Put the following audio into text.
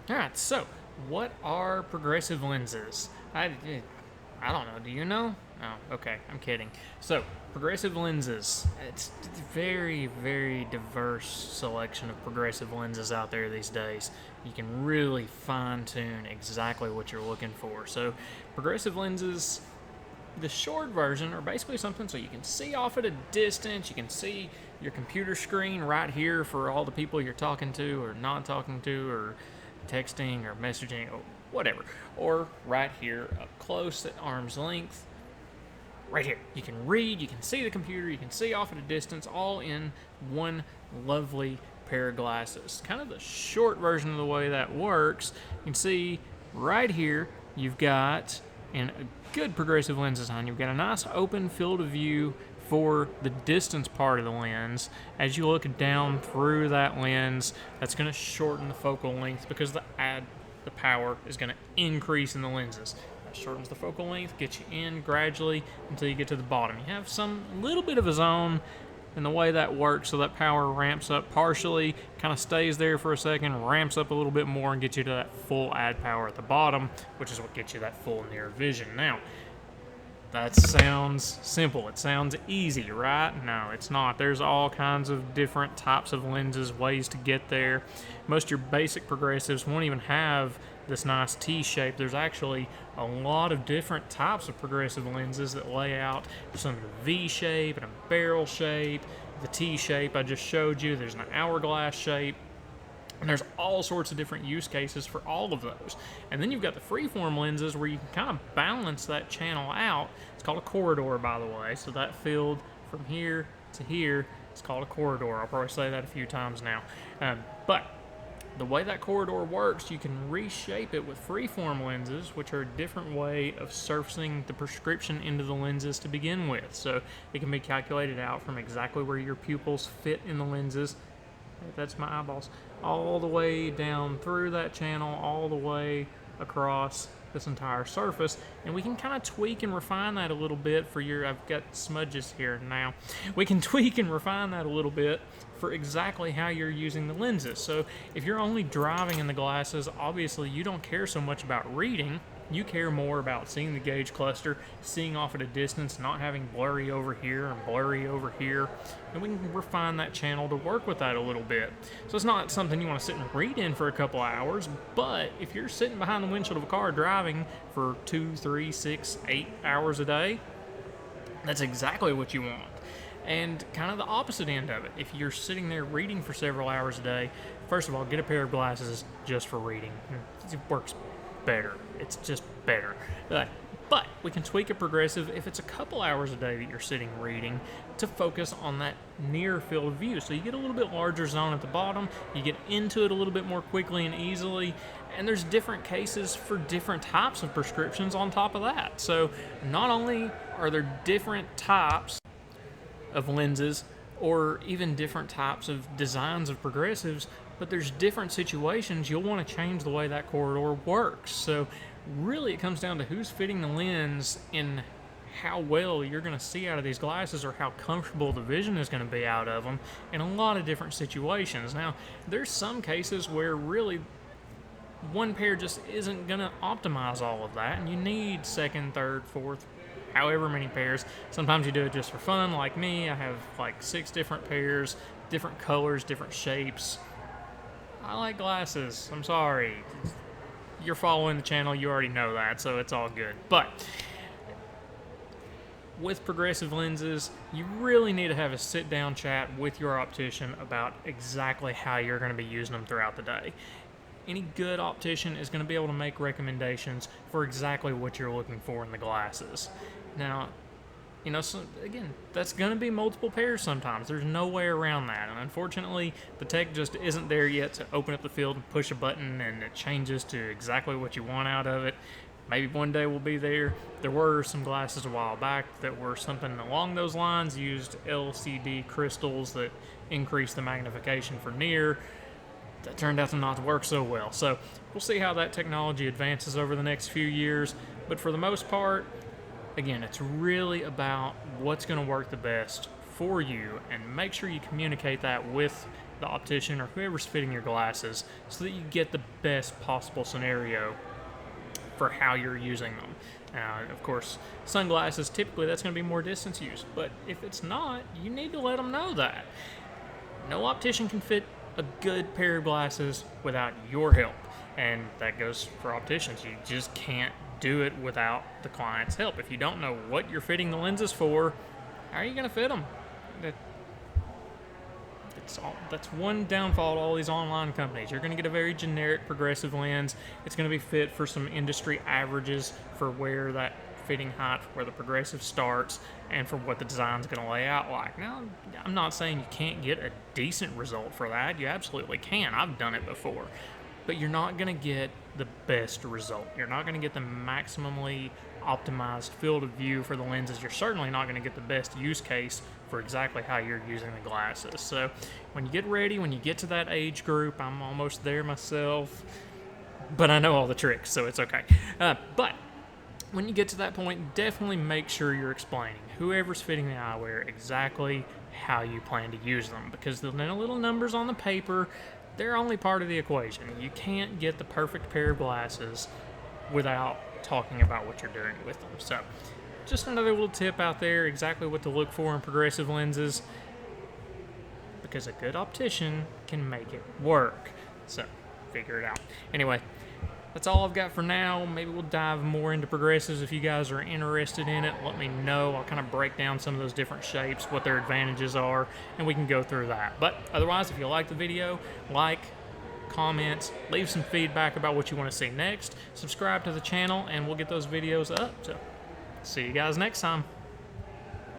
All right, so what are progressive lenses? I don't know. Do you know? Oh, okay. I'm kidding. So, progressive lenses. It's a very, very diverse selection of progressive lenses out there these days. You can really fine tune exactly what you're looking for. So, progressive lenses, the short version, are basically something so you can see off at a distance. You can see your computer screen right here for all the people you're talking to or not talking to or texting or messaging or whatever. Or right here up close at arm's length. Right here. You can read, you can see the computer, you can see off at a distance, all in one lovely pair of glasses. Kind of the short version of the way that works. You can see right here you've got in a good progressive lens design, you've got a nice open field of view for the distance part of the lens. As you look down through that lens, that's going to shorten the focal length because the power is going to increase in the lenses. That shortens the focal length, gets you in gradually until you get to the bottom. You have some little bit of a zone in the way that works, so that power ramps up partially, kind of stays there for a second, ramps up a little bit more, and gets you to that full add power at the bottom, which is what gets you that full near vision. Now, that sounds simple. It sounds easy, right? No, it's not. There's all kinds of different types of lenses, ways to get there. Most of your basic progressives won't even have this nice T shape. There's actually a lot of different types of progressive lenses that lay out some V shape and a barrel shape. The T shape I just showed you. There's an hourglass shape. And there's all sorts of different use cases for all of those. And then you've got the freeform lenses where you can kind of balance that channel out. It's called a corridor, by the way. So that field from here to here is called a corridor. I'll probably say that a few times now. But the way that corridor works, you can reshape it with freeform lenses, which are a different way of surfacing the prescription into the lenses to begin with. So it can be calculated out from exactly where your pupils fit in the lenses. That's my eyeballs. All the way down through that channel, all the way across this entire surface. And we can kind of tweak and refine that a little bit for your, I've got smudges here now. We can tweak and refine that a little bit for exactly how you're using the lenses. So if you're only driving in the glasses, obviously you don't care so much about reading. You care more about seeing the gauge cluster, seeing off at a distance, not having blurry over here and blurry over here. And we can refine that channel to work with that a little bit. So it's not something you want to sit and read in for a couple hours, but if you're sitting behind the windshield of a car driving for 2, 3, 6, 8 hours a day, that's exactly what you want. And kind of the opposite end of it. If you're sitting there reading for several hours a day, first of all, get a pair of glasses just for reading. It works better. It's just better. But we can tweak a progressive if it's a couple hours a day that you're sitting reading to focus on that near field of view. So you get a little bit larger zone at the bottom, you get into it a little bit more quickly and easily, and there's different cases for different types of prescriptions on top of that. So not only are there different types of lenses or even different types of designs of progressives, but there's different situations you'll want to change the way that corridor works. So really it comes down to who's fitting the lens and how well you're going to see out of these glasses or how comfortable the vision is going to be out of them in a lot of different situations. Now, there's some cases where really one pair just isn't going to optimize all of that, and you need second, third, fourth, however many pairs. Sometimes you do it just for fun, like me. I have like 6 different pairs, different colors, different shapes. I like glasses. I'm sorry. You're following the channel, you already know that, so it's all good. But with progressive lenses, you really need to have a sit-down chat with your optician about exactly how you're going to be using them throughout the day. Any good optician is going to be able to make recommendations for exactly what you're looking for in the glasses. Now, so again, that's going to be multiple pairs sometimes. There's no way around that. And unfortunately, the tech just isn't there yet to open up the field and push a button and it changes to exactly what you want out of it. Maybe one day we'll be there. There were some glasses a while back that were something along those lines, used LCD crystals that increased the magnification for near. That turned out to not work so well. So we'll see how that technology advances over the next few years. But for the most part, again, it's really about what's going to work the best for you, and make sure you communicate that with the optician or whoever's fitting your glasses so that you get the best possible scenario for how you're using them. Of course, sunglasses, typically that's going to be more distance use, but if it's not, you need to let them know that. No optician can fit a good pair of glasses without your help, and that goes for opticians. You just can't do it without the client's help. If you don't know what you're fitting the lenses for, how are you going to fit them? That's one downfall to all these online companies. You're going to get a very generic progressive lens. It's going to be fit for some industry averages for where that fitting height, where the progressive starts, and for what the design's going to lay out like. Now, I'm not saying you can't get a decent result for that. You absolutely can. I've done it before. But you're not going to get the best result. You're not going to get the maximally optimized field of view for the lenses. You're certainly not going to get the best use case for exactly how you're using the glasses. So when you get ready, when you get to that age group, I'm almost there myself, but I know all the tricks, so it's okay. But when you get to that point, definitely make sure you're explaining whoever's fitting the eyewear exactly how you plan to use them, because the little numbers on the paper, they're only part of the equation. You can't get the perfect pair of glasses without talking about what you're doing with them. So just another little tip out there, exactly what to look for in progressive lenses, because a good optician can make it work. So figure it out. Anyway, that's all I've got for now. Maybe we'll dive more into progressives if you guys are interested in it. Let me know. I'll kind of break down some of those different shapes, what their advantages are, and we can go through that. But otherwise, if you like the video, like, comments, leave some feedback about what you want to see next, subscribe to the channel, and we'll get those videos up. So see you guys next time.